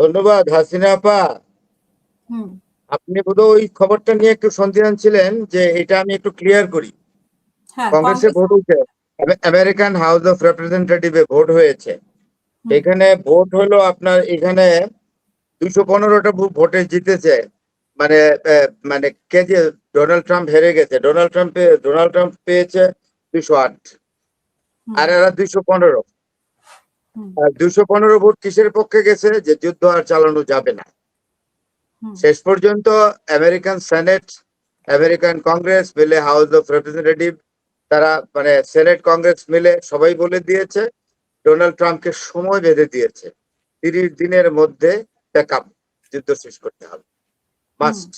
ধন্যবাদ হাসিনা আপা। হুম। আপনি বোধহয় ওই খবরটা নিয়ে একটু সন্দিহান ছিলেন, যে এটা আমি একটু ক্লিয়ার করি। হ্যাঁ, কংগ্রেসে কংগ্রেস। ভোট হয়েছে, আমেরিকান হাউস অফ রিপ্রেজেন্টেটিভে ভোট হয়েছে। হুম, এখানে ভোট হলো আপনার, এখানে 215টা ভোটে জিতেছে। মানে মানে কে যে ডোনাল্ড ট্রাম্প হেরে গেছে, ডোনাল্ড ট্রাম্প পেয়েছে 208, হুম, আর এরা 215। হুম, আর 215 ভোট কিসের পক্ষে গেছে? যে যুদ্ধ আর চালানো যাবে না। হুম, শেষ পর্যন্ত আমেরিকান সেনেট, আমেরিকান কংগ্রেস মিলে, হাউস অফ রিপ্রেজেন্টেটিভ, তারা মানে সেনেট কংগ্রেস মিলে সবাই বলে দিয়েছে, ডোনাল্ড ট্রাম্পকে সময় বেঁধে দিয়েছে, 30 দিনের মধ্যে ব্যাকআপ, যুদ্ধ শেষ করতে হবে, হুম, মাস্ট।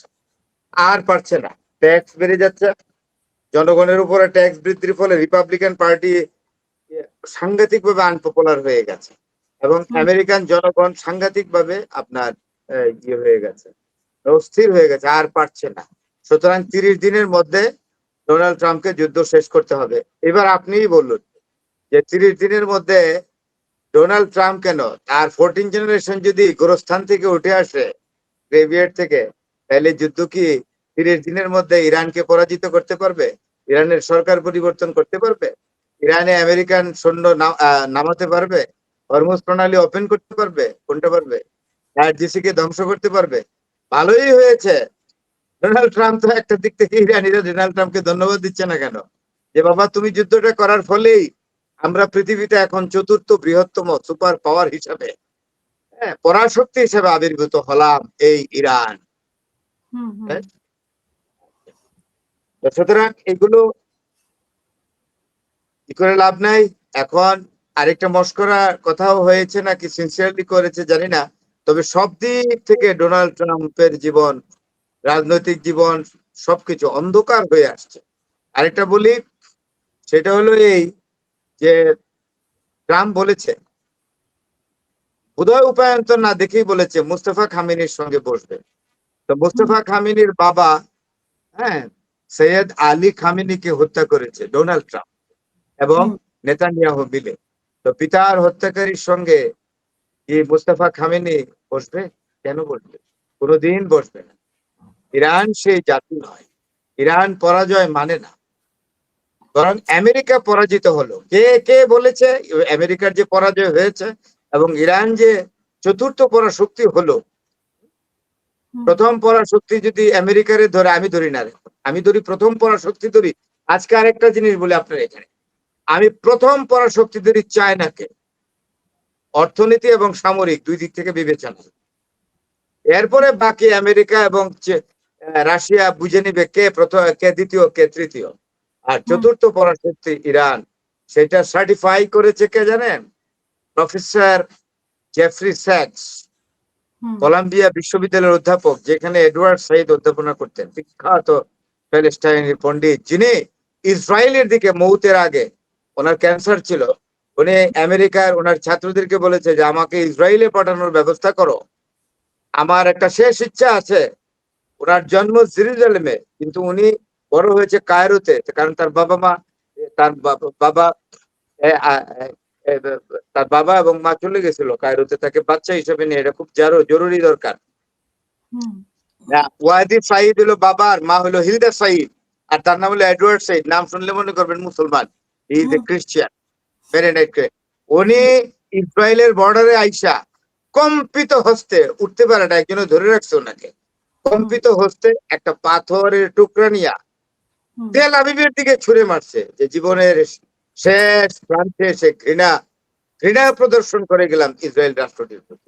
আর পারছে না, ট্যাক্স বেড়ে যাচ্ছে, জনগণের উপরে ট্যাক্স বৃদ্ধির ফলে রিপাবলিকান পার্টি সাংঘাতিকভাবে আনপপুলার হয়ে গেছে, এবং হুম, আমেরিকান জনগণ সাংঘাতিকভাবে আপনার ইয়ে হয়ে গেছে, অস্থির হয়ে গেছে, আর পারছে না। সুতরাং 30 দিনের মধ্যে ডোনাল্ড ট্রাম্পকে যুদ্ধ শেষ করতে হবে। এবার আপনিই বলুন যে 30 দিনের মধ্যে ডোনাল্ড ট্রাম্প কেন, তার 14 জেনারেশন যদি গোরস্থান থেকে উঠে আসে, গ্রেভিয়ার্ড থেকে, তাহলে যুদ্ধ কি 30 দিনের মধ্যে ইরানকে পরাজিত করতে পারবে? ইরানের সরকার পরিবর্তন করতে পারবে? ইরানে আমেরিকান সৈন্য নামাতে পারবে? হরমুজ প্রণালী ওপেন করতে পারবে? কোনটা পারবে? আইআরজিসি কে ধ্বংস করতে পারবে? ভালোই হয়েছে, ডোনাল্ড ট্রাম্প তো একটা দিক থেকে ইরানিরা ডোনাল্ড ট্রাম্পকে ধন্যবাদ দিচ্ছে না কেন, যে বাবা তুমি যুদ্ধটা করার ফলেই আমরা পৃথিবীতে এখন চতুর্থ বৃহত্তম সুপার পাওয়ার হিসাবে, হ্যাঁ, পরাশক্তি হিসেবে আবির্ভূত হলাম, এই ইরান। হুম, হুম। হ্যাঁ? তো সুতরাং এগুলো কি করে লাভ নাই। এখন আরেকটা মস্করা কথাও হয়েছে, নাকি সিনসিয়ারলি করেছে জানি না, তবে সব দিক থেকে ডোনাল্ড ট্রাম্পের জীবন, রাজনৈতিক জীবন, সবকিছু অন্ধকার হয়ে আসছে। আরেকটা বলি, সেটা হলো এই, যে ট্রাম্প বলেছে, বোধহয় উপায়ন্তর না দেখেই বলেছে, মুস্তফা খামেনির সঙ্গে বসবে। তো হুম, মুস্তফা খামেনির বাবা, হ্যাঁ, সৈয়দ আলী খামেনিকে হত্যা করেছে ডোনাল্ড ট্রাম্প এবং হুম, নেতানিয়াহু মিলে। তো পিতার হত্যাকারীর সঙ্গে কি মুস্তফা খামেনি বসবে? কেন বসবে? কোনোদিন বসবে না। ইরান সেই জাতি নয়, ইরান পরাজয় মানে না, বরং আমেরিকা পরাজিত হলো। কে কে বলেছে আমেরিকার যে পরাজয় হয়েছে এবং ইরান যে চতুর্থ পরাশক্তি হলো? হুম, প্রথম পরাশক্তি যদি আমেরিকারে ধরে, আমি ধরি না, আমি ধরি প্রথম পরাশক্তি ধরি। আজকে আরেকটা জিনিস বলি আপনার এখানে, আমি প্রথম পরাশক্তি ধরি চায়নাকে, অর্থনীতি এবং সামরিক দুই দিক থেকে বিবেচনা। এরপরে বাকি আমেরিকা এবং রাশিয়া বুঝে নিবে কে প্রথম, কে দ্বিতীয়, কে তৃতীয়। আর হুম, চতুর্থ পরাশক্তি ইরান, সেটা সার্টিফাই করেছে কে জানেন? প্রফেসর জেফরি স্যাক্স, হুম, কলাম্বিয়া বিশ্ববিদ্যালয়ের অধ্যাপক, যেখানে এডওয়ার্ড সাইদ অধ্যাপনা করতেন, বিখ্যাত প্যালেস্টাইনের পণ্ডিত, যিনি ইসরায়েলের দিকে মৌতের আগে, ওনার ক্যান্সার ছিল, উনি আমেরিকার ওনার ছাত্রদেরকে বলেছে যে আমাকে ইসরায়েলে পাঠানোর ব্যবস্থা করো, আমার একটা শেষ ইচ্ছা আছে। ওনার জন্ম জেরুজালেমে, কিন্তু উনি বড় হয়েছে কায়রোতে, কারণ তার বাবা মা, তার বাবা এ, আ, এ, তার বাবা এবং মা চলে গেছিল কায়রোতে তাকে বাচ্চা হিসেবে নিয়ে, এটা খুব জরুরি দরকার। হুম, ওয়াহিদ সাইদ হলো বাবা, আর মা হলো হিলদা সাইদ, আর তার নাম হলো এডওয়ার্ড সাইদ। নাম শুনলে মনে করবেন মুসলমান, he is a hmm, Christian, মেরেনাইট। উনি ইসরায়েলের বর্ডারে আইসা কম্পিত হস্তে, উঠতে পারে না, একজনে ধরে রাখছে ওনাকে, হুম, কম্পিত হস্তে একটা পাথরের টুকরা নিয়া হুম, তেল আবিবের দিকে ছুড়ে মারছে, যে জীবনের শেষ প্রান্তে সে ঘৃণা ঘৃণা প্রদর্শন করে গেলাম ইসরায়েল রাষ্ট্রটির প্রতি।